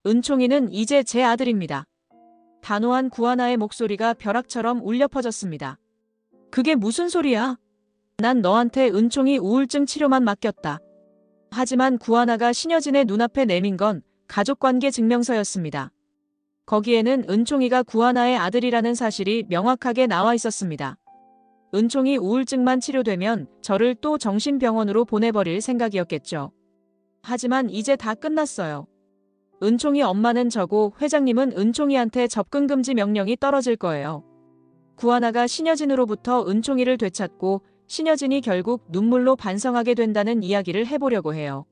은총이는 이제 제 아들입니다. 단호한 구하나의 목소리가 벼락처럼 울려 퍼졌습니다. 그게 무슨 소리야? 난 너한테 은총이 우울증 치료만 맡겼다. 하지만 구하나가 신여진의 눈앞에 내민 건 가족관계 증명서였습니다. 거기에는 은총이가 구하나의 아들이라는 사실이 명확하게 나와 있었습니다. 은총이 우울증만 치료되면 저를 또 정신병원으로 보내버릴 생각이었겠죠. 하지만 이제 다 끝났어요. 은총이 엄마는 저고 회장님은 은총이한테 접근 금지 명령이 떨어질 거예요. 구하나가 신여진으로부터 은총이를 되찾고 신여진이 결국 눈물로 반성하게 된다는 이야기를 해보려고 해요.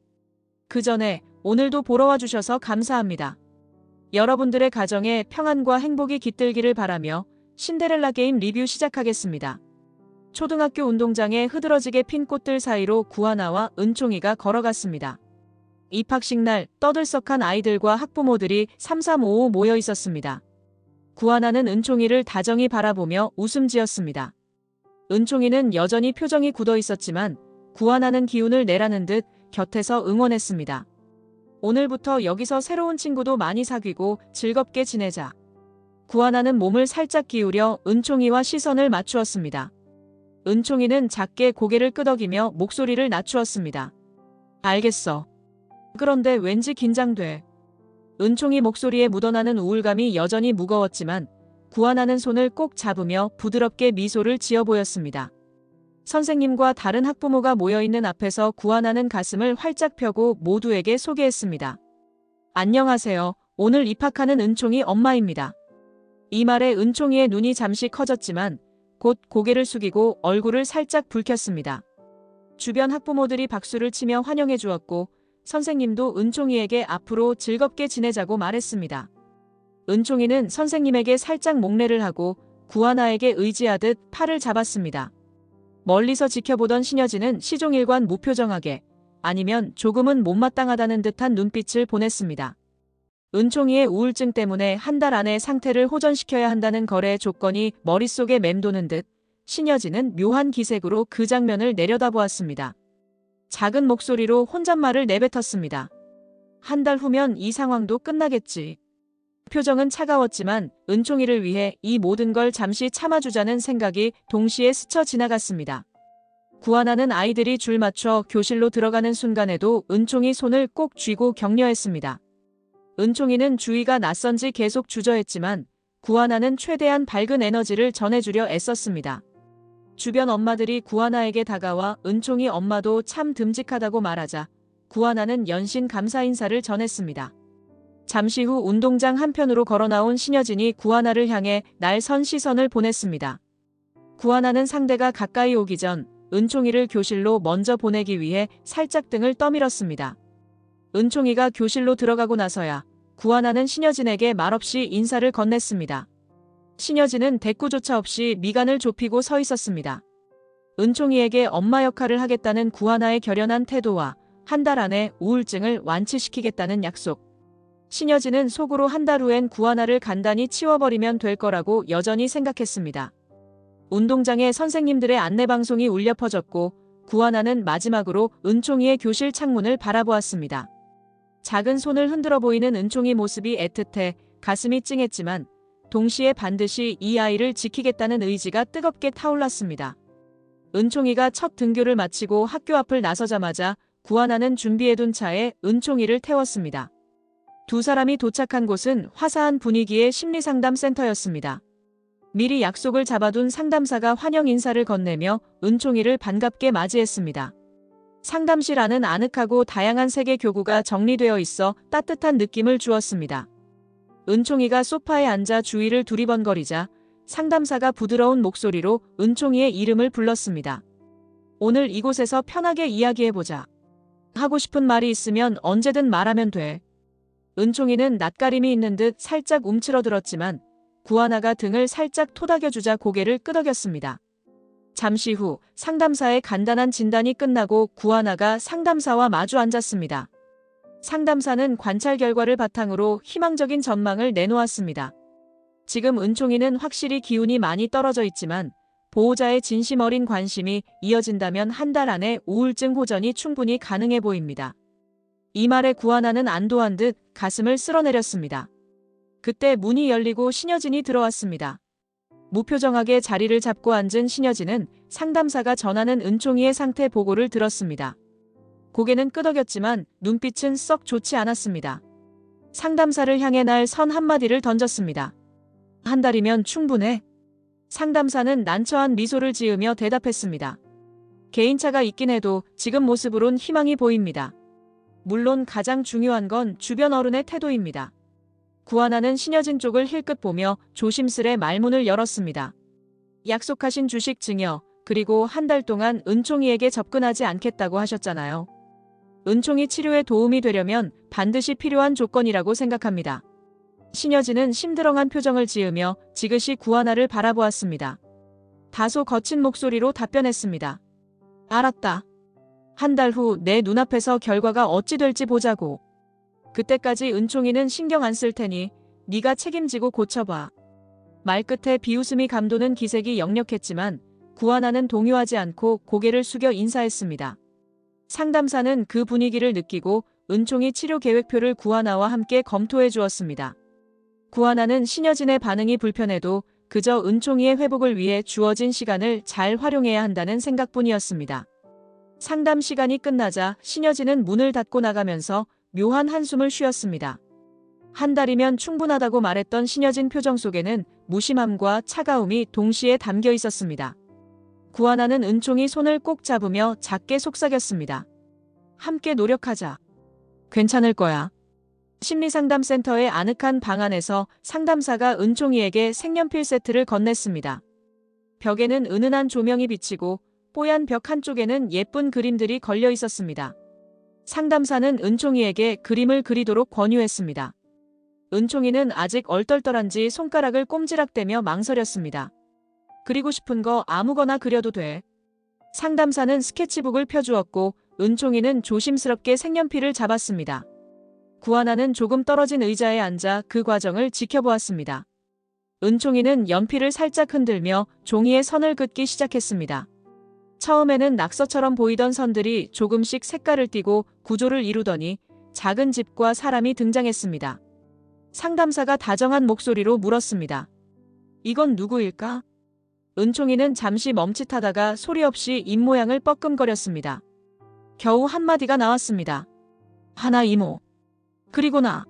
그 전에 오늘도 보러 와주셔서 감사합니다. 여러분들의 가정에 평안과 행복이 깃들기를 바라며 신데렐라 게임 리뷰 시작하겠습니다. 초등학교 운동장에 흐드러지게 핀 꽃들 사이로 구하나와 은총이가 걸어갔습니다. 입학식 날 떠들썩한 아이들과 학부모들이 삼삼오오 모여 있었습니다. 구하나는 은총이를 다정히 바라보며 웃음 지었습니다. 은총이는 여전히 표정이 굳어 있었지만 구하나는 기운을 내라는 듯 곁에서 응원했습니다. 오늘부터 여기서 새로운 친구도 많이 사귀고 즐겁게 지내자. 구하나는 몸을 살짝 기울여 은총이와 시선을 맞추었습니다. 은총이는 작게 고개를 끄덕이며 목소리를 낮추었습니다. 알겠어. 그런데 왠지 긴장돼. 은총이 목소리에 묻어나는 우울감이 여전히 무거웠지만 구하나는 손을 꼭 잡으며 부드럽게 미소를 지어 보였습니다. 선생님과 다른 학부모가 모여있는 앞에서 구하나는 가슴을 활짝 펴고 모두에게 소개했습니다. 안녕하세요. 오늘 입학하는 은총이 엄마입니다. 이 말에 은총이의 눈이 잠시 커졌지만 곧 고개를 숙이고 얼굴을 살짝 붉혔습니다. 주변 학부모들이 박수를 치며 환영해 주었고 선생님도 은총이에게 앞으로 즐겁게 지내자고 말했습니다. 은총이는 선생님에게 살짝 목례를 하고 구하나에게 의지하듯 팔을 잡았습니다. 멀리서 지켜보던 신여진은 시종일관 무표정하게 아니면 조금은 못마땅하다는 듯한 눈빛을 보냈습니다. 은총이의 우울증 때문에 한 달 안에 상태를 호전시켜야 한다는 거래의 조건이 머릿속에 맴도는 듯 신여진은 묘한 기색으로 그 장면을 내려다보았습니다. 작은 목소리로 혼잣말을 내뱉었습니다. 한 달 후면 이 상황도 끝나겠지. 표정은 차가웠지만 은총이를 위해 이 모든 걸 잠시 참아주자는 생각이 동시에 스쳐 지나갔습니다. 구하나는 아이들이 줄 맞춰 교실로 들어가는 순간에도 은총이 손을 꼭 쥐고 격려했습니다. 은총이는 주위가 낯선지 계속 주저했지만 구하나는 최대한 밝은 에너지를 전해주려 애썼습니다. 주변 엄마들이 구하나에게 다가와 은총이 엄마도 참 듬직하다고 말하자 구하나는 연신 감사 인사를 전했습니다. 잠시 후 운동장 한편으로 걸어나온 신여진이 구하나를 향해 날선 시선을 보냈습니다. 구하나는 상대가 가까이 오기 전 은총이를 교실로 먼저 보내기 위해 살짝 등을 떠밀었습니다. 은총이가 교실로 들어가고 나서야 구하나는 신여진에게 말없이 인사를 건넸습니다. 신여진은 대꾸조차 없이 미간을 좁히고 서 있었습니다. 은총이에게 엄마 역할을 하겠다는 구하나의 결연한 태도와 한 달 안에 우울증을 완치시키겠다는 약속. 신여진은 속으로 한 달 후엔 구하나를 간단히 치워버리면 될 거라고 여전히 생각했습니다. 운동장에 선생님들의 안내방송이 울려 퍼졌고 구하나는 마지막으로 은총이의 교실 창문을 바라보았습니다. 작은 손을 흔들어 보이는 은총이 모습이 애틋해 가슴이 찡했지만 동시에 반드시 이 아이를 지키겠다는 의지가 뜨겁게 타올랐습니다. 은총이가 첫 등교를 마치고 학교 앞을 나서자마자 구하나는 준비해둔 차에 은총이를 태웠습니다. 두 사람이 도착한 곳은 화사한 분위기의 심리상담센터였습니다. 미리 약속을 잡아둔 상담사가 환영 인사를 건네며 은총이를 반갑게 맞이했습니다. 상담실 안은 아늑하고 다양한 색의 교구가 정리되어 있어 따뜻한 느낌을 주었습니다. 은총이가 소파에 앉아 주위를 두리번거리자 상담사가 부드러운 목소리로 은총이의 이름을 불렀습니다. 오늘 이곳에서 편하게 이야기해보자. 하고 싶은 말이 있으면 언제든 말하면 돼. 은총이는 낯가림이 있는 듯 살짝 움츠러들었지만 구하나가 등을 살짝 토닥여주자 고개를 끄덕였습니다. 잠시 후 상담사의 간단한 진단이 끝나고 구하나가 상담사와 마주 앉았습니다. 상담사는 관찰 결과를 바탕으로 희망적인 전망을 내놓았습니다. 지금 은총이는 확실히 기운이 많이 떨어져 있지만 보호자의 진심 어린 관심이 이어진다면 한 달 안에 우울증 호전이 충분히 가능해 보입니다. 이 말에 구하나는 안도한 듯 가슴을 쓸어내렸습니다. 그때 문이 열리고 신여진이 들어왔습니다. 무표정하게 자리를 잡고 앉은 신여진은 상담사가 전하는 은총이의 상태 보고를 들었습니다. 고개는 끄덕였지만 눈빛은 썩 좋지 않았습니다. 상담사를 향해 날 선 한마디를 던졌습니다. 한 달이면 충분해. 상담사는 난처한 미소를 지으며 대답했습니다. 개인차가 있긴 해도 지금 모습으론 희망이 보입니다. 물론 가장 중요한 건 주변 어른의 태도입니다. 구하나는 신여진 쪽을 힐끗 보며 조심스레 말문을 열었습니다. 약속하신 주식 증여, 그리고 한 달 동안 은총이에게 접근하지 않겠다고 하셨잖아요. 은총이 치료에 도움이 되려면 반드시 필요한 조건이라고 생각합니다. 신여진은 심드렁한 표정을 지으며 지그시 구하나를 바라보았습니다. 다소 거친 목소리로 답변했습니다. 알았다. 한 달 후 내 눈앞에서 결과가 어찌 될지 보자고. 그때까지 은총이는 신경 안 쓸 테니 네가 책임지고 고쳐봐. 말끝에 비웃음이 감도는 기색이 역력했지만 구하나는 동요하지 않고 고개를 숙여 인사했습니다. 상담사는 그 분위기를 느끼고 은총이 치료 계획표를 구하나와 함께 검토해 주었습니다. 구하나는 신여진의 반응이 불편해도 그저 은총이의 회복을 위해 주어진 시간을 잘 활용해야 한다는 생각뿐이었습니다. 상담 시간이 끝나자 신여진은 문을 닫고 나가면서 묘한 한숨을 쉬었습니다. 한 달이면 충분하다고 말했던 신여진 표정 속에는 무심함과 차가움이 동시에 담겨 있었습니다. 구하나는 은총이 손을 꼭 잡으며 작게 속삭였습니다. 함께 노력하자. 괜찮을 거야. 심리상담센터의 아늑한 방 안에서 상담사가 은총이에게 색연필 세트를 건넸습니다. 벽에는 은은한 조명이 비치고 뽀얀 벽 한쪽에는 예쁜 그림들이 걸려 있었습니다. 상담사는 은총이에게 그림을 그리도록 권유했습니다. 은총이는 아직 얼떨떨한지 손가락을 꼼지락대며 망설였습니다. 그리고 싶은 거 아무거나 그려도 돼. 상담사는 스케치북을 펴주었고 은총이는 조심스럽게 색연필을 잡았습니다. 구하나는 조금 떨어진 의자에 앉아 그 과정을 지켜보았습니다. 은총이는 연필을 살짝 흔들며 종이에 선을 긋기 시작했습니다. 처음에는 낙서처럼 보이던 선들이 조금씩 색깔을 띠고 구조를 이루더니 작은 집과 사람이 등장했습니다. 상담사가 다정한 목소리로 물었습니다. 이건 누구일까? 은총이는 잠시 멈칫하다가 소리 없이 입모양을 뻐끔거렸습니다. 겨우 한마디가 나왔습니다. 하나 이모. 그리고 나.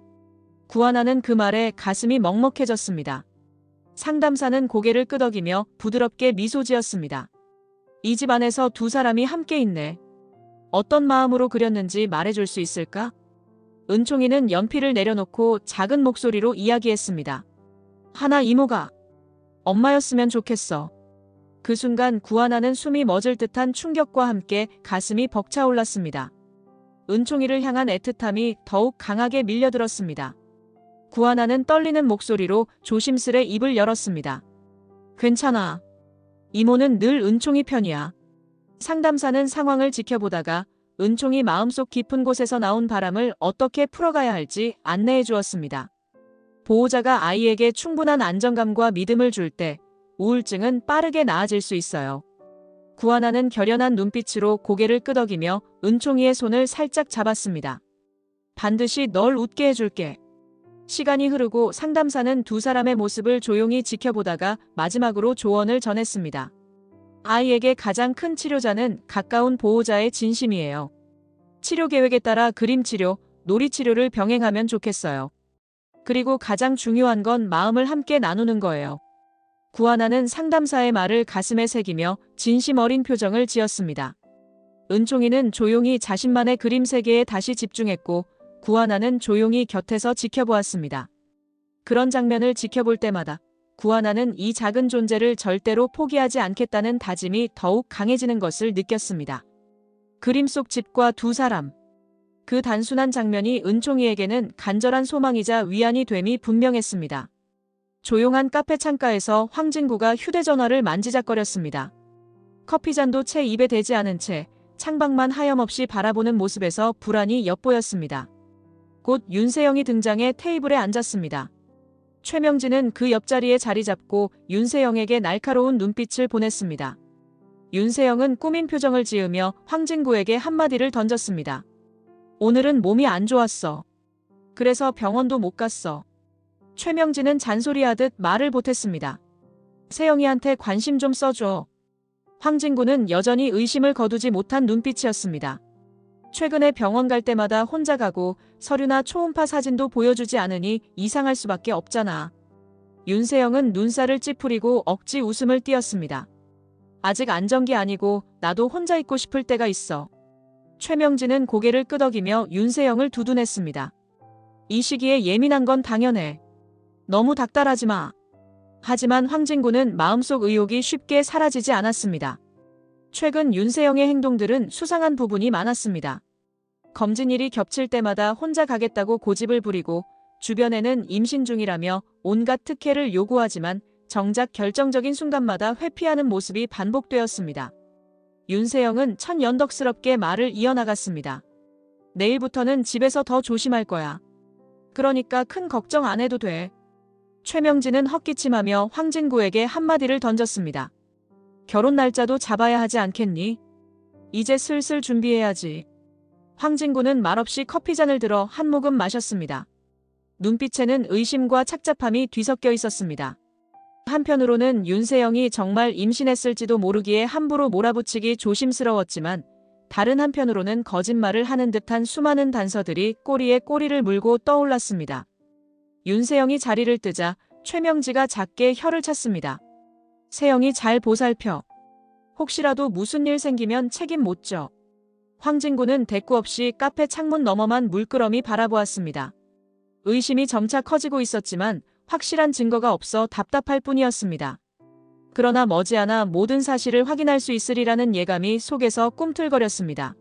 구하나는 그 말에 가슴이 먹먹해졌습니다. 상담사는 고개를 끄덕이며 부드럽게 미소 지었습니다. 이 집 안에서 두 사람이 함께 있네. 어떤 마음으로 그렸는지 말해줄 수 있을까? 은총이는 연필을 내려놓고 작은 목소리로 이야기했습니다. 하나 이모가 엄마였으면 좋겠어. 그 순간 구하나는 숨이 멎을 듯한 충격과 함께 가슴이 벅차올랐습니다. 은총이를 향한 애틋함이 더욱 강하게 밀려들었습니다. 구하나는 떨리는 목소리로 조심스레 입을 열었습니다. 괜찮아. 이모는 늘 은총이 편이야. 상담사는 상황을 지켜보다가 은총이 마음속 깊은 곳에서 나온 바람을 어떻게 풀어가야 할지 안내해 주었습니다. 보호자가 아이에게 충분한 안정감과 믿음을 줄 때 우울증은 빠르게 나아질 수 있어요. 구하나는 결연한 눈빛으로 고개를 끄덕이며 은총이의 손을 살짝 잡았습니다. 반드시 널 웃게 해줄게. 시간이 흐르고 상담사는 두 사람의 모습을 조용히 지켜보다가 마지막으로 조언을 전했습니다. 아이에게 가장 큰 치료자는 가까운 보호자의 진심이에요. 치료 계획에 따라 그림치료, 놀이치료를 병행하면 좋겠어요. 그리고 가장 중요한 건 마음을 함께 나누는 거예요. 구하나는 상담사의 말을 가슴에 새기며 진심 어린 표정을 지었습니다. 은총이는 조용히 자신만의 그림 세계에 다시 집중했고 구하나는 조용히 곁에서 지켜보았습니다. 그런 장면을 지켜볼 때마다 구하나는 이 작은 존재를 절대로 포기하지 않겠다는 다짐이 더욱 강해지는 것을 느꼈습니다. 그림 속 집과 두 사람. 그 단순한 장면이 은총이에게는 간절한 소망이자 위안이 됨이 분명했습니다. 조용한 카페 창가에서 황진구가 휴대전화를 만지작거렸습니다. 커피잔도 채 입에 대지 않은 채 창밖만 하염없이 바라보는 모습에서 불안이 엿보였습니다. 곧 윤세영이 등장해 테이블에 앉았습니다. 최명진은 그 옆자리에 자리 잡고 윤세영에게 날카로운 눈빛을 보냈습니다. 윤세영은 꾸민 표정을 지으며 황진구에게 한마디를 던졌습니다. 오늘은 몸이 안 좋았어. 그래서 병원도 못 갔어. 최명진은 잔소리하듯 말을 보탰습니다. 세영이한테 관심 좀 써줘. 황진구는 여전히 의심을 거두지 못한 눈빛이었습니다. 최근에 병원 갈 때마다 혼자 가고 서류나 초음파 사진도 보여주지 않으니 이상할 수밖에 없잖아. 윤세영은 눈살을 찌푸리고 억지 웃음을 띄었습니다. 아직 안정기 아니고 나도 혼자 있고 싶을 때가 있어. 최명진은 고개를 끄덕이며 윤세영을 두둔했습니다. 이 시기에 예민한 건 당연해. 너무 닥달하지 마. 하지만 황진구는 마음속 의혹이 쉽게 사라지지 않았습니다. 최근 윤세영의 행동들은 수상한 부분이 많았습니다. 검진일이 겹칠 때마다 혼자 가겠다고 고집을 부리고 주변에는 임신 중이라며 온갖 특혜를 요구하지만 정작 결정적인 순간마다 회피하는 모습이 반복되었습니다. 윤세영은 천연덕스럽게 말을 이어나갔습니다. 내일부터는 집에서 더 조심할 거야. 그러니까 큰 걱정 안 해도 돼. 최명진은 헛기침하며 황진구에게 한마디를 던졌습니다. 결혼 날짜도 잡아야 하지 않겠니? 이제 슬슬 준비해야지. 황진구는 말없이 커피잔을 들어 한 모금 마셨습니다. 눈빛에는 의심과 착잡함이 뒤섞여 있었습니다. 한편으로는 윤세영이 정말 임신했을지도 모르기에 함부로 몰아붙이기 조심스러웠지만 다른 한편으로는 거짓말을 하는 듯한 수많은 단서들이 꼬리에 꼬리를 물고 떠올랐습니다. 윤세영이 자리를 뜨자 최명지가 작게 혀를 찼습니다. 세영이 잘 보살펴. 혹시라도 무슨 일 생기면 책임 못 져. 황진구는 대꾸 없이 카페 창문 너머만 물끄러미 바라보았습니다. 의심이 점차 커지고 있었지만 확실한 증거가 없어 답답할 뿐이었습니다. 그러나 머지않아 모든 사실을 확인할 수 있으리라는 예감이 속에서 꿈틀거렸습니다.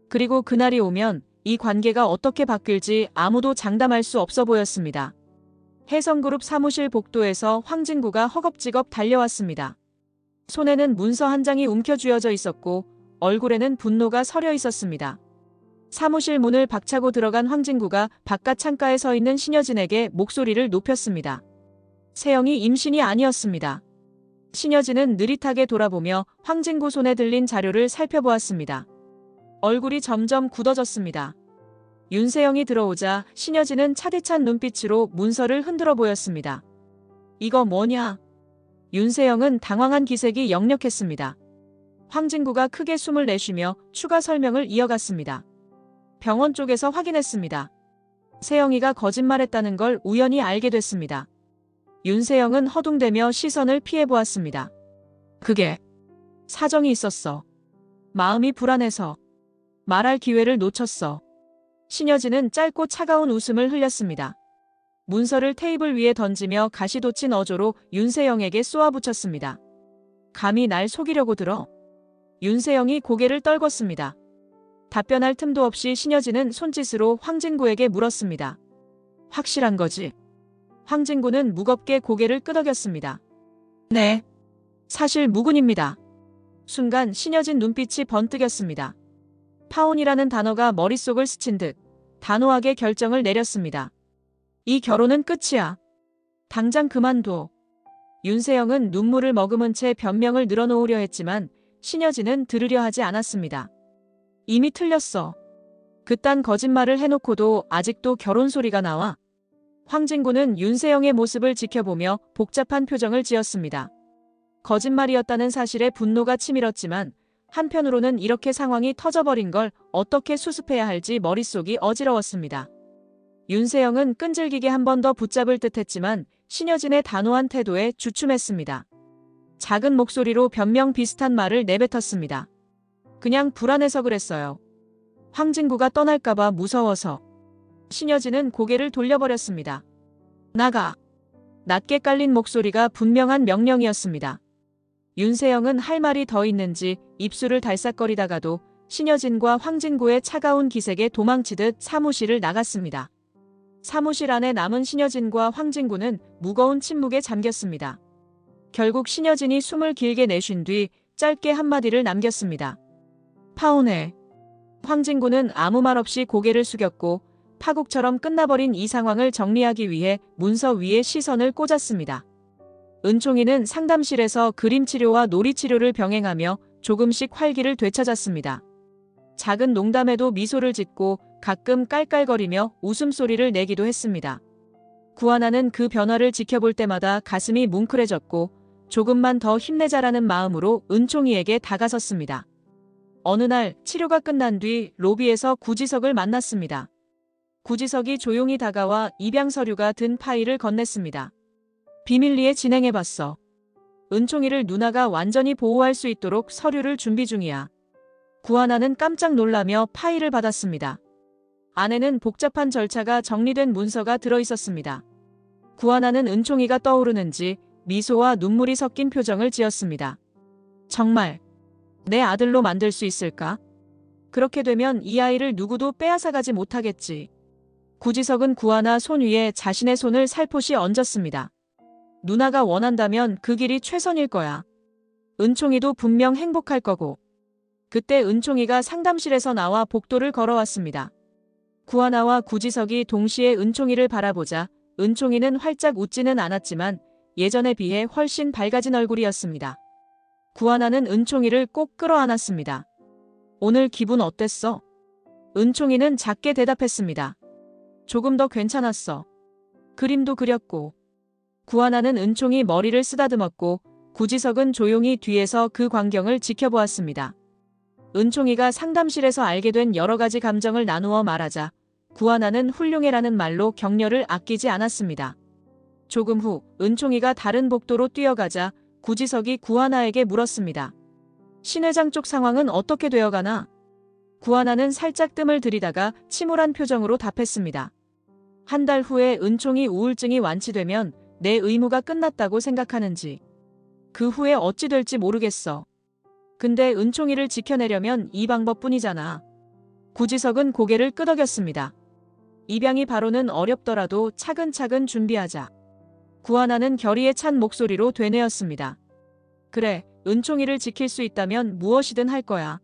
그리고 그날이 오면 이 관계가 어떻게 바뀔지 아무도 장담할 수 없어 보였습니다. 혜성그룹 사무실 복도에서 황진구가 허겁지겁 달려왔습니다. 손에는 문서 한 장이 움켜쥐어져 있었고 얼굴에는 분노가 서려 있었습니다. 사무실 문을 박차고 들어간 황진구가 바깥 창가에 서 있는 신여진에게 목소리를 높였습니다. 세영이 임신이 아니었습니다. 신여진은 느릿하게 돌아보며 황진구 손에 들린 자료를 살펴보았습니다. 얼굴이 점점 굳어졌습니다. 윤세영이 들어오자 신여진은 차디찬 눈빛으로 문서를 흔들어 보였습니다. 이거 뭐냐? 윤세영은 당황한 기색이 역력했습니다. 황진구가 크게 숨을 내쉬며 추가 설명을 이어갔습니다. 병원 쪽에서 확인했습니다. 세영이가 거짓말했다는 걸 우연히 알게 됐습니다. 윤세영은 허둥대며 시선을 피해보았습니다. 그게 사정이 있었어. 마음이 불안해서 말할 기회를 놓쳤어. 신여진은 짧고 차가운 웃음을 흘렸습니다. 문서를 테이블 위에 던지며 가시돋친 어조로 윤세영에게 쏘아붙였습니다. 감히 날 속이려고 들어? 윤세영이 고개를 떨궜습니다. 답변할 틈도 없이 신여진은 손짓으로 황진구에게 물었습니다. 확실한 거지? 황진구는 무겁게 고개를 끄덕였습니다. 네. 사실 무근입니다. 순간 신여진 눈빛이 번뜩였습니다. 파혼이라는 단어가 머릿속을 스친 듯 단호하게 결정을 내렸습니다. 이 결혼은 끝이야. 당장 그만둬. 윤세영은 눈물을 머금은 채 변명을 늘어놓으려 했지만 신여진은 들으려 하지 않았습니다. 이미 틀렸어. 그딴 거짓말을 해놓고도 아직도 결혼 소리가 나와. 황진구는 윤세영의 모습을 지켜보며 복잡한 표정을 지었습니다. 거짓말이었다는 사실에 분노가 치밀었지만 한편으로는 이렇게 상황이 터져버린 걸 어떻게 수습해야 할지 머릿속이 어지러웠습니다. 윤세영은 끈질기게 한 번 더 붙잡을 듯했지만 신여진의 단호한 태도에 주춤했습니다. 작은 목소리로 변명 비슷한 말을 내뱉었습니다. 그냥 불안해서 그랬어요. 황진구가 떠날까봐 무서워서. 신여진은 고개를 돌려버렸습니다. 나가. 낮게 깔린 목소리가 분명한 명령이었습니다. 윤세영은 할 말이 더 있는지 입술을 달싹거리다가도 신여진과 황진구의 차가운 기색에 도망치듯 사무실을 나갔습니다. 사무실 안에 남은 신여진과 황진구는 무거운 침묵에 잠겼습니다. 결국 신여진이 숨을 길게 내쉰 뒤 짧게 한마디를 남겼습니다. 파혼해. 황진구는 아무 말 없이 고개를 숙였고 파국처럼 끝나버린 이 상황을 정리하기 위해 문서 위에 시선을 꽂았습니다. 은총이는 상담실에서 그림치료와 놀이치료를 병행하며 조금씩 활기를 되찾았습니다. 작은 농담에도 미소를 짓고 가끔 깔깔거리며 웃음소리를 내기도 했습니다. 구하나는 그 변화를 지켜볼 때마다 가슴이 뭉클해졌고 조금만 더 힘내자라는 마음으로 은총이에게 다가섰습니다. 어느 날 치료가 끝난 뒤 로비에서 구지석을 만났습니다. 구지석이 조용히 다가와 입양 서류가 든 파일을 건넸습니다. 비밀리에 진행해봤어. 은총이를 누나가 완전히 보호할 수 있도록 서류를 준비 중이야. 구하나는 깜짝 놀라며 파일을 받았습니다. 안에는 복잡한 절차가 정리된 문서가 들어있었습니다. 구하나는 은총이가 떠오르는지 미소와 눈물이 섞인 표정을 지었습니다. 정말 내 아들로 만들 수 있을까? 그렇게 되면 이 아이를 누구도 빼앗아가지 못하겠지. 구지석은 구하나 손 위에 자신의 손을 살포시 얹었습니다. 누나가 원한다면 그 길이 최선일 거야. 은총이도 분명 행복할 거고. 그때 은총이가 상담실에서 나와 복도를 걸어왔습니다. 구하나와 구지석이 동시에 은총이를 바라보자 은총이는 활짝 웃지는 않았지만 예전에 비해 훨씬 밝아진 얼굴이었습니다. 구하나는 은총이를 꼭 끌어안았습니다. 오늘 기분 어땠어? 은총이는 작게 대답했습니다. 조금 더 괜찮았어. 그림도 그렸고. 구하나는 은총이 머리를 쓰다듬었고 구지석은 조용히 뒤에서 그 광경을 지켜보았습니다. 은총이가 상담실에서 알게 된 여러 가지 감정을 나누어 말하자 구하나는 훌륭해라는 말로 격려를 아끼지 않았습니다. 조금 후 은총이가 다른 복도로 뛰어가자 구지석이 구하나에게 물었습니다. 신 회장 쪽 상황은 어떻게 되어가나? 구하나는 살짝 뜸을 들이다가 침울한 표정으로 답했습니다. 한 달 후에 은총이 우울증이 완치되면 내 의무가 끝났다고 생각하는지. 그 후에 어찌 될지 모르겠어. 근데 은총이를 지켜내려면 이 방법뿐이잖아. 구지석은 고개를 끄덕였습니다. 입양이 바로는 어렵더라도 차근차근 준비하자. 구하나는 결의에 찬 목소리로 되뇌었습니다. 그래, 은총이를 지킬 수 있다면 무엇이든 할 거야.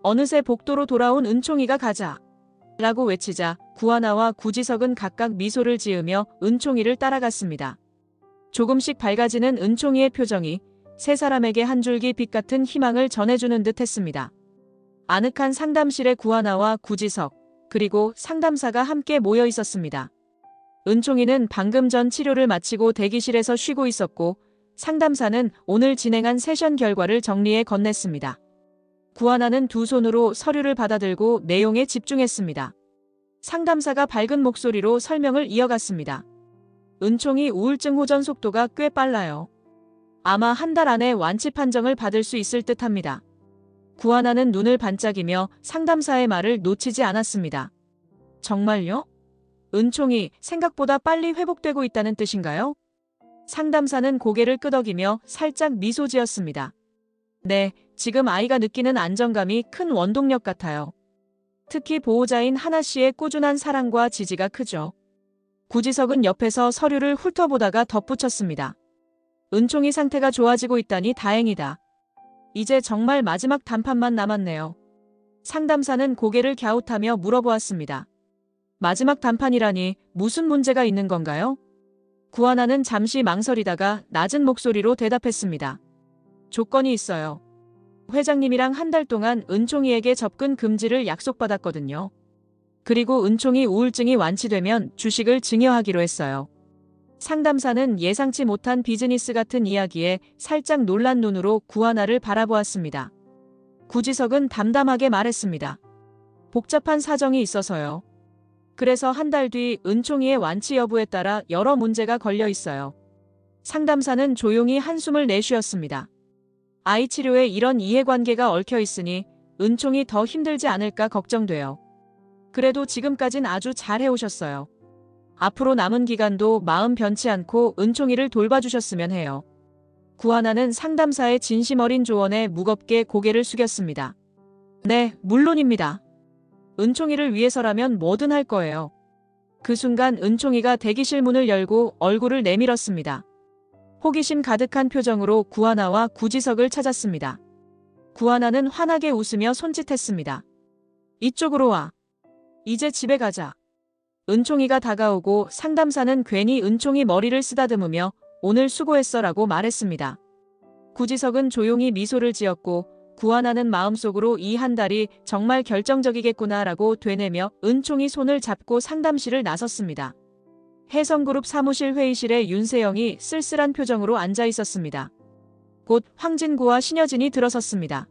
어느새 복도로 돌아온 은총이가 가자. 라고 외치자 구하나와 구지석은 각각 미소를 지으며 은총이를 따라갔습니다. 조금씩 밝아지는 은총이의 표정이 세 사람에게 한 줄기 빛 같은 희망을 전해주는 듯 했습니다. 아늑한 상담실에 구하나와 구지석, 그리고 상담사가 함께 모여 있었습니다. 은총이는 방금 전 치료를 마치고 대기실에서 쉬고 있었고 상담사는 오늘 진행한 세션 결과를 정리해 건넸습니다. 구하나는 두 손으로 서류를 받아들고 내용에 집중했습니다. 상담사가 밝은 목소리로 설명을 이어갔습니다. 은총이 우울증 호전 속도가 꽤 빨라요. 아마 한 달 안에 완치 판정을 받을 수 있을 듯합니다. 구하나는 눈을 반짝이며 상담사의 말을 놓치지 않았습니다. 정말요? 은총이 생각보다 빨리 회복되고 있다는 뜻인가요? 상담사는 고개를 끄덕이며 살짝 미소 지었습니다. 네, 지금 아이가 느끼는 안정감이 큰 원동력 같아요. 특히 보호자인 하나 씨의 꾸준한 사랑과 지지가 크죠. 구지석은 옆에서 서류를 훑어보다가 덧붙였습니다. 은총이 상태가 좋아지고 있다니 다행이다. 이제 정말 마지막 단판만 남았네요. 상담사는 고개를 갸웃하며 물어보았습니다. 마지막 단판이라니 무슨 문제가 있는 건가요? 구하나는 잠시 망설이다가 낮은 목소리로 대답했습니다. 조건이 있어요. 회장님이랑 한 달 동안 은총이에게 접근 금지를 약속받았거든요. 그리고 은총이 우울증이 완치되면 주식을 증여하기로 했어요. 상담사는 예상치 못한 비즈니스 같은 이야기에 살짝 놀란 눈으로 구하나를 바라보았습니다. 구지석은 담담하게 말했습니다. 복잡한 사정이 있어서요. 그래서 한 달 뒤 은총이의 완치 여부에 따라 여러 문제가 걸려 있어요. 상담사는 조용히 한숨을 내쉬었습니다. 아이 치료에 이런 이해관계가 얽혀 있으니 은총이 더 힘들지 않을까 걱정돼요. 그래도 지금까진 아주 잘 해오셨어요. 앞으로 남은 기간도 마음 변치 않고 은총이를 돌봐주셨으면 해요. 구하나는 상담사의 진심 어린 조언에 무겁게 고개를 숙였습니다. 네, 물론입니다. 은총이를 위해서라면 뭐든 할 거예요. 그 순간 은총이가 대기실 문을 열고 얼굴을 내밀었습니다. 호기심 가득한 표정으로 구하나와 구지석을 찾았습니다. 구하나는 환하게 웃으며 손짓했습니다. 이쪽으로 와. 이제 집에 가자. 은총이가 다가오고 상담사는 괜히 은총이 머리를 쓰다듬으며 오늘 수고했어 라고 말했습니다. 구지석은 조용히 미소를 지었고 구하나는 마음속으로 이 한 달이 정말 결정적이겠구나라고 되뇌며 은총이 손을 잡고 상담실을 나섰습니다. 혜성그룹 사무실 회의실에 윤세영이 쓸쓸한 표정으로 앉아 있었습니다. 곧 황진구와 신여진이 들어섰습니다.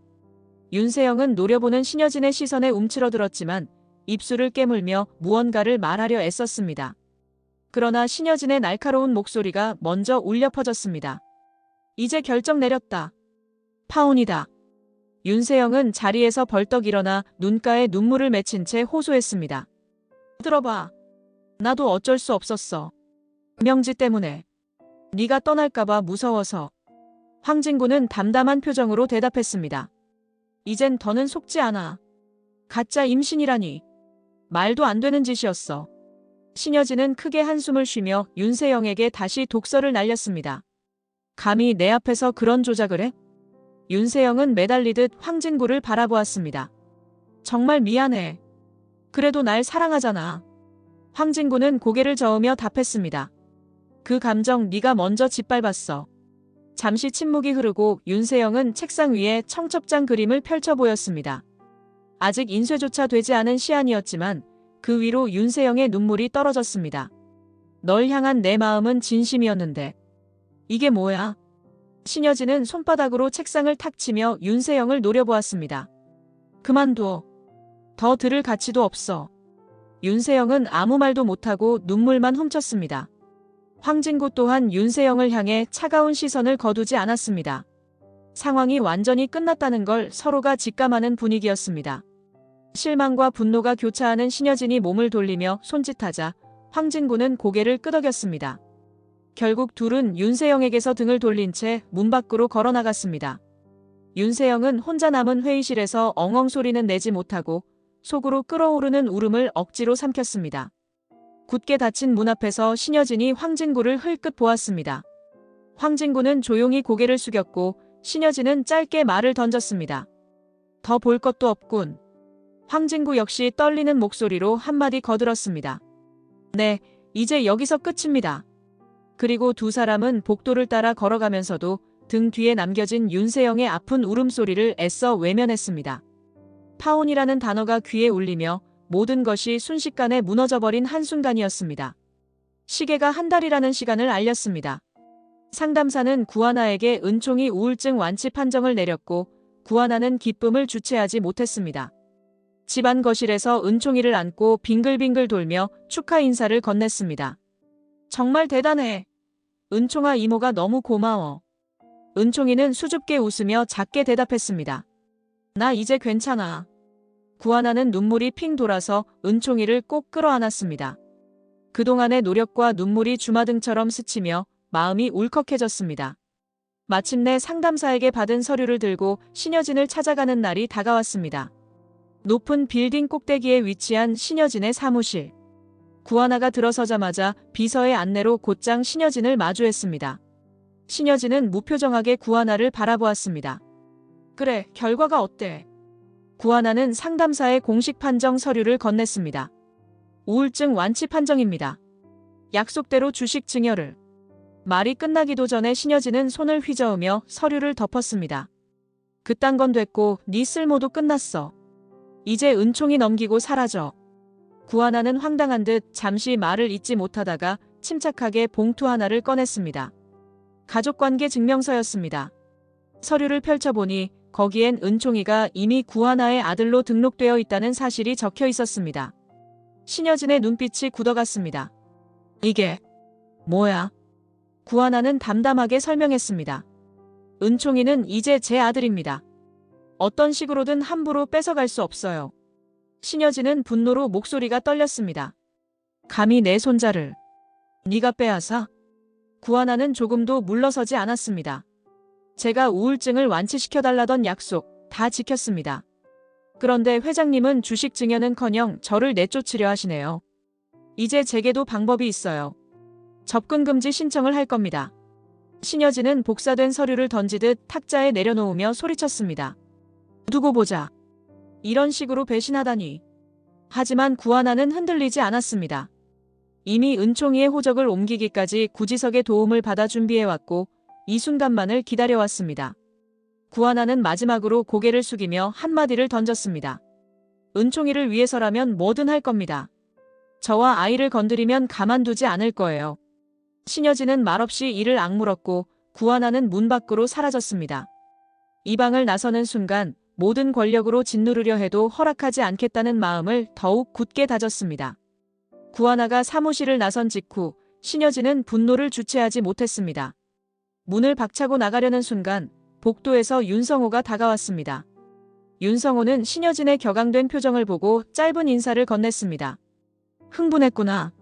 윤세영은 노려보는 신여진의 시선에 움츠러들었지만 입술을 깨물며 무언가를 말하려 애썼습니다. 그러나 신여진의 날카로운 목소리가 먼저 울려 퍼졌습니다. 이제 결정 내렸다. 파혼이다. 윤세영은 자리에서 벌떡 일어나 눈가에 눈물을 맺힌 채 호소했습니다. 들어봐. 나도 어쩔 수 없었어. 명지 때문에. 네가 떠날까봐 무서워서. 황진구는 담담한 표정으로 대답했습니다. 이젠 더는 속지 않아. 가짜 임신이라니. 말도 안 되는 짓이었어. 신여진은 크게 한숨을 쉬며 윤세영에게 다시 독서를 날렸습니다. 감히 내 앞에서 그런 조작을 해? 윤세영은 매달리듯 황진구를 바라보았습니다. 정말 미안해. 그래도 날 사랑하잖아. 황진구는 고개를 저으며 답했습니다. 그 감정 네가 먼저 짓밟았어. 잠시 침묵이 흐르고 윤세영은 책상 위에 청첩장 그림을 펼쳐 보였습니다. 아직 인쇄조차 되지 않은 시안이었지만 그 위로 윤세영의 눈물이 떨어졌습니다. 널 향한 내 마음은 진심이었는데. 이게 뭐야? 신여진은 손바닥으로 책상을 탁 치며 윤세영을 노려보았습니다. 그만둬. 더 들을 가치도 없어. 윤세영은 아무 말도 못하고 눈물만 훔쳤습니다. 황진구 또한 윤세영을 향해 차가운 시선을 거두지 않았습니다. 상황이 완전히 끝났다는 걸 서로가 직감하는 분위기였습니다. 실망과 분노가 교차하는 신여진이 몸을 돌리며 손짓하자 황진구는 고개를 끄덕였습니다. 결국 둘은 윤세영에게서 등을 돌린 채 문 밖으로 걸어나갔습니다. 윤세영은 혼자 남은 회의실에서 엉엉 소리는 내지 못하고 속으로 끓어오르는 울음을 억지로 삼켰습니다. 굳게 닫힌 문 앞에서 신여진이 황진구를 흘끗 보았습니다. 황진구는 조용히 고개를 숙였고 신여진은 짧게 말을 던졌습니다. 더 볼 것도 없군. 황진구 역시 떨리는 목소리로 한마디 거들었습니다. 네, 이제 여기서 끝입니다. 그리고 두 사람은 복도를 따라 걸어가면서도 등 뒤에 남겨진 윤세영의 아픈 울음소리를 애써 외면했습니다. 파혼이라는 단어가 귀에 울리며 모든 것이 순식간에 무너져버린 한순간이었습니다. 시계가 한 달이라는 시간을 알렸습니다. 상담사는 구하나에게 은총이 우울증 완치 판정을 내렸고 구하나는 기쁨을 주체하지 못했습니다. 집안 거실에서 은총이를 안고 빙글빙글 돌며 축하 인사를 건넸습니다. 정말 대단해. 은총아 이모가 너무 고마워. 은총이는 수줍게 웃으며 작게 대답했습니다. 나 이제 괜찮아. 구하나는 눈물이 핑 돌아서 은총이를 꼭 끌어안았습니다. 그동안의 노력과 눈물이 주마등처럼 스치며 마음이 울컥해졌습니다. 마침내 상담사에게 받은 서류를 들고 신여진을 찾아가는 날이 다가왔습니다. 높은 빌딩 꼭대기에 위치한 신여진의 사무실. 구하나가 들어서자마자 비서의 안내로 곧장 신여진을 마주했습니다. 신여진은 무표정하게 구하나를 바라보았습니다. 그래, 결과가 어때? 구하나는 상담사의 공식 판정 서류를 건넸습니다. 우울증 완치 판정입니다. 약속대로 주식 증여를. 말이 끝나기도 전에 신여진은 손을 휘저으며 서류를 덮었습니다. 그딴 건 됐고 네 쓸모도 끝났어. 이제 은총이 넘기고 사라져. 구하나는 황당한 듯 잠시 말을 잇지 못하다가 침착하게 봉투 하나를 꺼냈습니다. 가족관계 증명서였습니다. 서류를 펼쳐보니 거기엔 은총이가 이미 구하나의 아들로 등록되어 있다는 사실이 적혀 있었습니다. 신여진의 눈빛이 굳어갔습니다. 이게 뭐야? 구하나는 담담하게 설명했습니다. 은총이는 이제 제 아들입니다. 어떤 식으로든 함부로 뺏어갈 수 없어요. 신여진은 분노로 목소리가 떨렸습니다. 감히 내 손자를 네가 빼앗아? 구하나는 조금도 물러서지 않았습니다. 제가 우울증을 완치시켜달라던 약속 다 지켰습니다. 그런데 회장님은 주식 증여는커녕 저를 내쫓으려 하시네요. 이제 제게도 방법이 있어요. 접근 금지 신청을 할 겁니다. 신여진은 복사된 서류를 던지듯 탁자에 내려놓으며 소리쳤습니다. 두고 보자. 이런 식으로 배신하다니. 하지만 구하나는 흔들리지 않았습니다. 이미 은총이의 호적을 옮기기까지 구지석의 도움을 받아 준비해왔고 이 순간만을 기다려왔습니다. 구하나는 마지막으로 고개를 숙이며 한마디를 던졌습니다. 은총이를 위해서라면 뭐든 할 겁니다. 저와 아이를 건드리면 가만두지 않을 거예요. 신여진은 말없이 이를 악물었고 구하나는 문 밖으로 사라졌습니다. 이 방을 나서는 순간 모든 권력으로 짓누르려 해도 허락하지 않겠다는 마음을 더욱 굳게 다졌습니다. 구하나가 사무실을 나선 직후 신여진은 분노를 주체하지 못했습니다. 문을 박차고 나가려는 순간 복도에서 윤성호가 다가왔습니다. 윤성호는 신여진의 격앙된 표정을 보고 짧은 인사를 건넸습니다. 흥분했구나.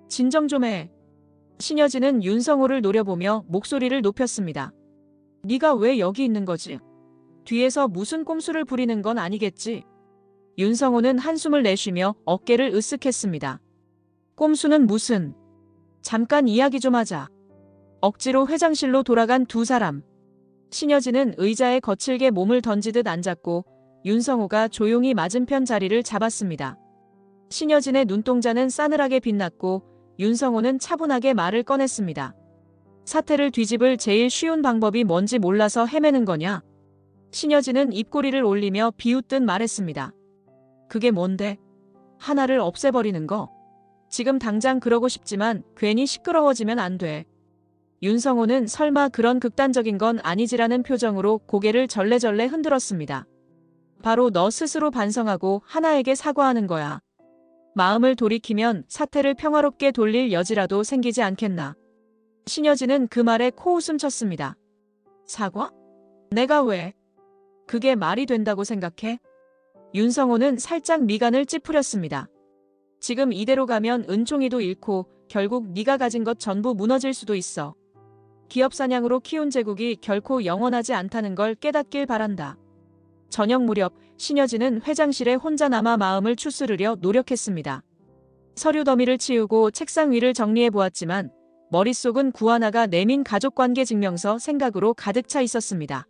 진정 좀 해. 신여진은 윤성호를 노려보며 목소리를 높였습니다. 네가 왜 여기 있는 거지? 뒤에서 무슨 꼼수를 부리는 건 아니겠지? 윤성호는 한숨을 내쉬며 어깨를 으쓱했습니다. 꼼수는 무슨? 잠깐 이야기 좀 하자. 억지로 회장실로 돌아간 두 사람. 신여진은 의자에 거칠게 몸을 던지듯 앉았고 윤성호가 조용히 맞은편 자리를 잡았습니다. 신여진의 눈동자는 싸늘하게 빛났고 윤성호는 차분하게 말을 꺼냈습니다. 사태를 뒤집을 제일 쉬운 방법이 뭔지 몰라서 헤매는 거냐? 신여진은 입꼬리를 올리며 비웃듯 말했습니다. 그게 뭔데? 하나를 없애버리는 거. 지금 당장 그러고 싶지만 괜히 시끄러워지면 안 돼. 윤성호는 설마 그런 극단적인 건 아니지라는 표정으로 고개를 절레절레 흔들었습니다. 바로 너 스스로 반성하고 하나에게 사과하는 거야. 마음을 돌이키면 사태를 평화롭게 돌릴 여지라도 생기지 않겠나. 신여진은 그 말에 코웃음 쳤습니다. 사과? 내가 왜? 그게 말이 된다고 생각해? 윤성호는 살짝 미간을 찌푸렸습니다. 지금 이대로 가면 은총이도 잃고 결국 네가 가진 것 전부 무너질 수도 있어. 기업 사냥으로 키운 제국이 결코 영원하지 않다는 걸 깨닫길 바란다. 저녁 무렵 신여진은 회장실에 혼자 남아 마음을 추스르려 노력했습니다. 서류 더미를 치우고 책상 위를 정리해 보았지만 머릿속은 구하나가 내민 가족관계 증명서 생각으로 가득 차 있었습니다.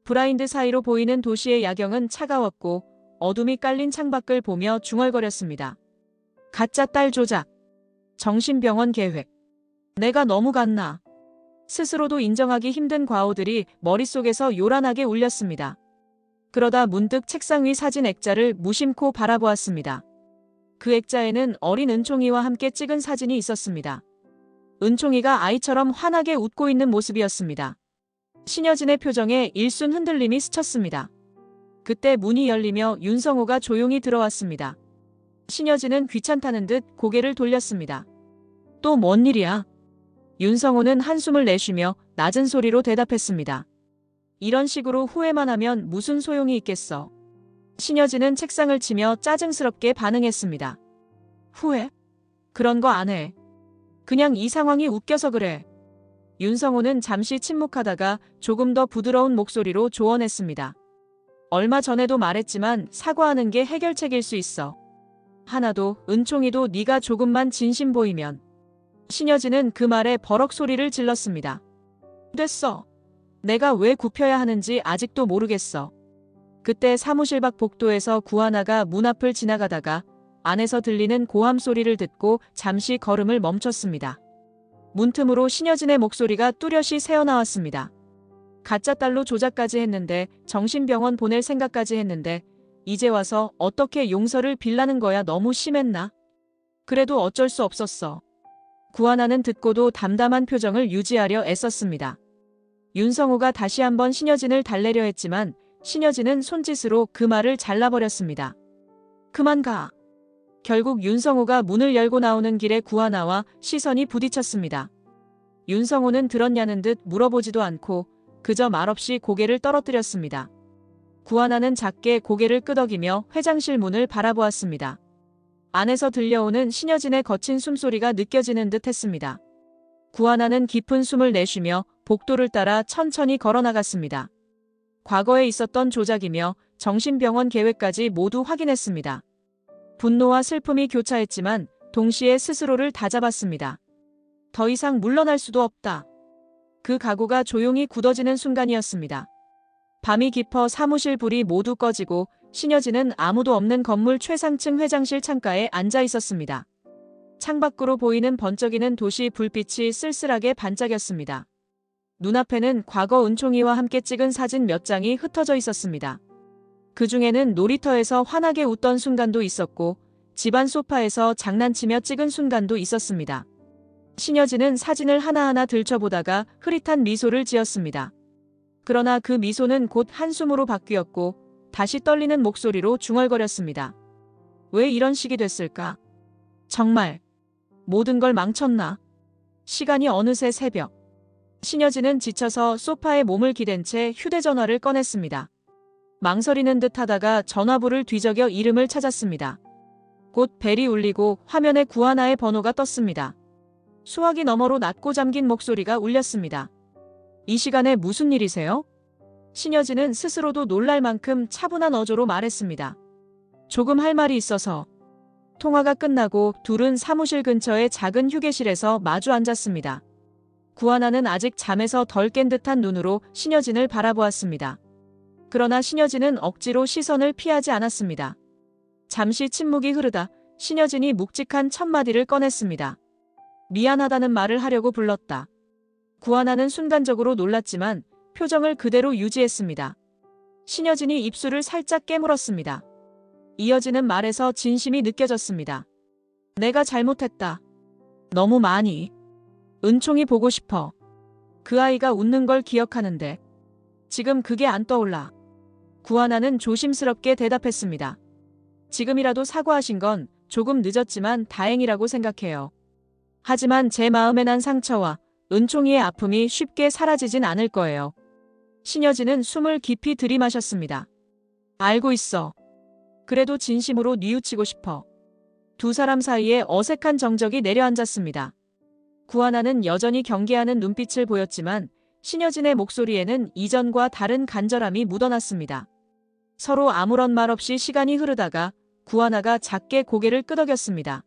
브라인드 사이로 보이는 도시의 야경은 차가웠고 어둠이 깔린 창밖을 보며 중얼거렸습니다. 가짜 딸 조작. 정신병원 계획. 내가 너무 갔나. 스스로도 인정하기 힘든 과오들이 머릿속에서 요란하게 울렸습니다. 그러다 문득 책상 위 사진 액자를 무심코 바라보았습니다. 그 액자에는 어린 은총이와 함께 찍은 사진이 있었습니다. 은총이가 아이처럼 환하게 웃고 있는 모습이었습니다. 신여진의 표정에 일순 흔들림이 스쳤습니다. 그때 문이 열리며 윤성호가 조용히 들어왔습니다. 신여진은 귀찮다는 듯 고개를 돌렸습니다. 또 뭔 일이야? 윤성호는 한숨을 내쉬며 낮은 소리로 대답했습니다. 이런 식으로 후회만 하면 무슨 소용이 있겠어. 신여진은 책상을 치며 짜증스럽게 반응했습니다. 후회? 그런 거 안 해. 그냥 이 상황이 웃겨서 그래. 윤성호는 잠시 침묵하다가 조금 더 부드러운 목소리로 조언했습니다. 얼마 전에도 말했지만 사과하는 게 해결책일 수 있어. 하나도 은총이도 네가 조금만 진심 보이면. 신여진은 그 말에 버럭 소리를 질렀습니다. 됐어. 내가 왜 굽혀야 하는지 아직도 모르겠어. 그때 사무실 밖 복도에서 구하나가 문 앞을 지나가다가 안에서 들리는 고함 소리를 듣고 잠시 걸음을 멈췄습니다. 문틈으로 신여진의 목소리가 뚜렷이 새어나왔습니다. 가짜 딸로 조작까지 했는데 정신병원 보낼 생각까지 했는데 이제 와서 어떻게 용서를 빌라는 거야. 너무 심했나? 그래도 어쩔 수 없었어. 구하나는 듣고도 담담한 표정을 유지하려 애썼습니다. 윤성호가 다시 한번 신여진을 달래려 했지만 신여진은 손짓으로 그 말을 잘라버렸습니다. 그만 가. 결국 윤성호가 문을 열고 나오는 길에 구하나와 시선이 부딪혔습니다. 윤성호는 들었냐는 듯 물어보지도 않고 그저 말없이 고개를 떨어뜨렸습니다. 구하나는 작게 고개를 끄덕이며 회장실 문을 바라보았습니다. 안에서 들려오는 신여진의 거친 숨소리가 느껴지는 듯 했습니다. 구하나는 깊은 숨을 내쉬며 복도를 따라 천천히 걸어나갔습니다. 과거에 있었던 조작이며 정신병원 계획까지 모두 확인했습니다. 분노와 슬픔이 교차했지만 동시에 스스로를 다잡았습니다. 더 이상 물러날 수도 없다. 그 각오가 조용히 굳어지는 순간이었습니다. 밤이 깊어 사무실 불이 모두 꺼지고 신여진은 아무도 없는 건물 최상층 회장실 창가에 앉아 있었습니다. 창밖으로 보이는 번쩍이는 도시 불빛이 쓸쓸하게 반짝였습니다. 눈앞에는 과거 은총이와 함께 찍은 사진 몇 장이 흩어져 있었습니다. 그 중에는 놀이터에서 환하게 웃던 순간도 있었고 집안 소파에서 장난치며 찍은 순간도 있었습니다. 신여진은 사진을 하나하나 들춰보다가 흐릿한 미소를 지었습니다. 그러나 그 미소는 곧 한숨으로 바뀌었고 다시 떨리는 목소리로 중얼거렸습니다. 왜 이런 식이 됐을까? 정말 모든 걸 망쳤나? 시간이 어느새 새벽. 신여진은 지쳐서 소파에 몸을 기댄 채 휴대전화를 꺼냈습니다. 망설이는 듯 하다가 전화부를 뒤적여 이름을 찾았습니다. 곧 벨이 울리고 화면에 구하나의 번호가 떴습니다. 수화기 너머로 낮고 잠긴 목소리가 울렸습니다. 이 시간에 무슨 일이세요? 신여진은 스스로도 놀랄 만큼 차분한 어조로 말했습니다. 조금 할 말이 있어서. 통화가 끝나고 둘은 사무실 근처의 작은 휴게실에서 마주 앉았습니다. 구하나는 아직 잠에서 덜 깬 듯한 눈으로 신여진을 바라보았습니다. 그러나 신여진은 억지로 시선을 피하지 않았습니다. 잠시 침묵이 흐르다 신여진이 묵직한 첫 마디를 꺼냈습니다. 미안하다는 말을 하려고 불렀다. 구하나는 순간적으로 놀랐지만 표정을 그대로 유지했습니다. 신여진이 입술을 살짝 깨물었습니다. 이어지는 말에서 진심이 느껴졌습니다. 내가 잘못했다. 너무 많이. 은총이 보고 싶어. 그 아이가 웃는 걸 기억하는데 지금 그게 안 떠올라. 구하나는 조심스럽게 대답했습니다. 지금이라도 사과하신 건 조금 늦었지만 다행이라고 생각해요. 하지만 제 마음에 난 상처와 은총이의 아픔이 쉽게 사라지진 않을 거예요. 신여진은 숨을 깊이 들이마셨습니다. 알고 있어. 그래도 진심으로 뉘우치고 싶어. 두 사람 사이에 어색한 정적이 내려앉았습니다. 구하나는 여전히 경계하는 눈빛을 보였지만 신여진의 목소리에는 이전과 다른 간절함이 묻어났습니다. 서로 아무런 말 없이 시간이 흐르다가 구하나가 작게 고개를 끄덕였습니다.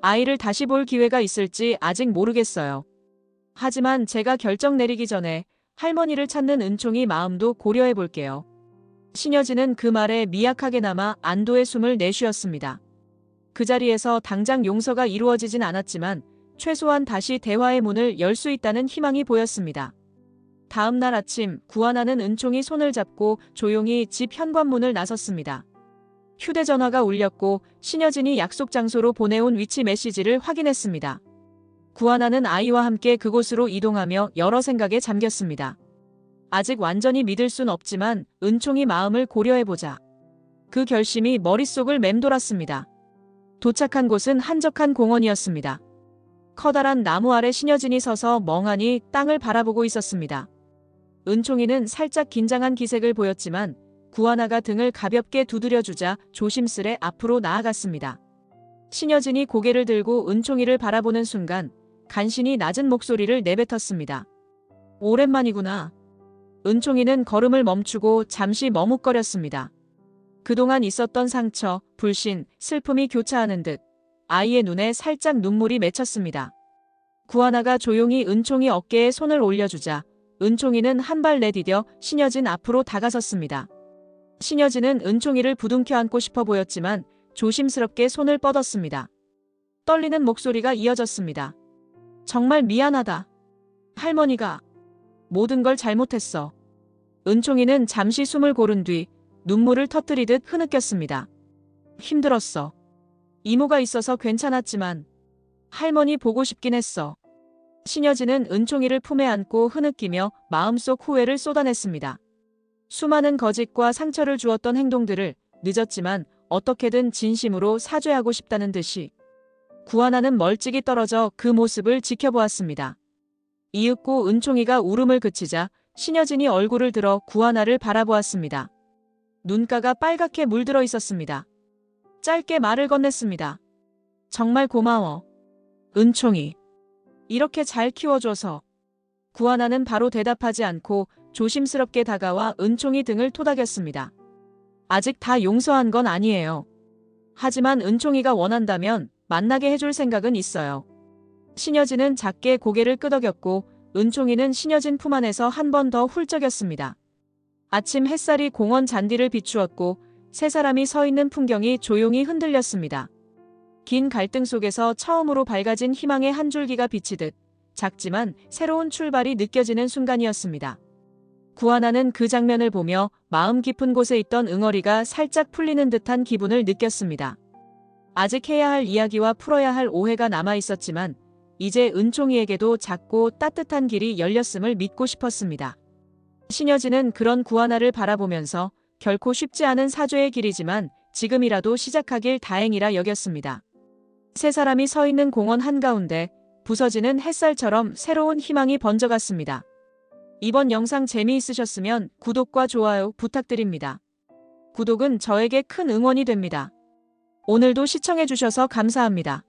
아이를 다시 볼 기회가 있을지 아직 모르겠어요. 하지만 제가 결정 내리기 전에 할머니를 찾는 은총이 마음도 고려해 볼게요. 신여진은 그 말에 미약하게나마 안도의 숨을 내쉬었습니다. 그 자리에서 당장 용서가 이루어지진 않았지만 최소한 다시 대화의 문을 열 수 있다는 희망이 보였습니다. 다음 날 아침 구하나는 은총이 손을 잡고 조용히 집 현관문을 나섰습니다. 휴대전화가 울렸고 신여진이 약속 장소로 보내온 위치 메시지를 확인했습니다. 구하나는 아이와 함께 그곳으로 이동하며 여러 생각에 잠겼습니다. 아직 완전히 믿을 순 없지만 은총이 마음을 고려해보자. 그 결심이 머릿속을 맴돌았습니다. 도착한 곳은 한적한 공원이었습니다. 커다란 나무 아래 신여진이 서서 멍하니 땅을 바라보고 있었습니다. 은총이는 살짝 긴장한 기색을 보였지만 구하나가 등을 가볍게 두드려주자 조심스레 앞으로 나아갔습니다. 신여진이 고개를 들고 은총이를 바라보는 순간 간신히 낮은 목소리를 내뱉었습니다. 오랜만이구나. 은총이는 걸음을 멈추고 잠시 머뭇거렸습니다. 그동안 있었던 상처, 불신, 슬픔이 교차하는 듯 아이의 눈에 살짝 눈물이 맺혔습니다. 구하나가 조용히 은총이 어깨에 손을 올려주자 은총이는 한 발 내디뎌 신여진 앞으로 다가섰습니다. 신여진은 은총이를 부둥켜 안고 싶어 보였지만 조심스럽게 손을 뻗었습니다. 떨리는 목소리가 이어졌습니다. 정말 미안하다. 할머니가 모든 걸 잘못했어. 은총이는 잠시 숨을 고른 뒤 눈물을 터뜨리듯 흐느꼈습니다. 힘들었어. 이모가 있어서 괜찮았지만 할머니 보고 싶긴 했어. 신여진은 은총이를 품에 안고 흐느끼며 마음속 후회를 쏟아냈습니다. 수많은 거짓과 상처를 주었던 행동들을 늦었지만 어떻게든 진심으로 사죄하고 싶다는 듯이 구하나는 멀찍이 떨어져 그 모습을 지켜보았습니다. 이윽고 은총이가 울음을 그치자 신여진이 얼굴을 들어 구하나를 바라보았습니다. 눈가가 빨갛게 물들어 있었습니다. 짧게 말을 건넸습니다. 정말 고마워. 은총이. 이렇게 잘 키워줘서. 구하나는 바로 대답하지 않고 조심스럽게 다가와 은총이 등을 토닥였습니다. 아직 다 용서한 건 아니에요. 하지만 은총이가 원한다면 만나게 해줄 생각은 있어요. 신여진은 작게 고개를 끄덕였고 은총이는 신여진 품 안에서 한 번 더 훌쩍였습니다. 아침 햇살이 공원 잔디를 비추었고 세 사람이 서 있는 풍경이 조용히 흔들렸습니다. 긴 갈등 속에서 처음으로 밝아진 희망의 한 줄기가 비치듯 작지만 새로운 출발이 느껴지는 순간이었습니다. 구하나는 그 장면을 보며 마음 깊은 곳에 있던 응어리가 살짝 풀리는 듯한 기분을 느꼈습니다. 아직 해야 할 이야기와 풀어야 할 오해가 남아 있었지만 이제 은총이에게도 작고 따뜻한 길이 열렸음을 믿고 싶었습니다. 신여진은 그런 구하나를 바라보면서 결코 쉽지 않은 사죄의 길이지만 지금이라도 시작하길 다행이라 여겼습니다. 세 사람이 서 있는 공원 한가운데 부서지는 햇살처럼 새로운 희망이 번져갔습니다. 이번 영상 재미있으셨으면 구독과 좋아요 부탁드립니다. 구독은 저에게 큰 응원이 됩니다. 오늘도 시청해주셔서 감사합니다.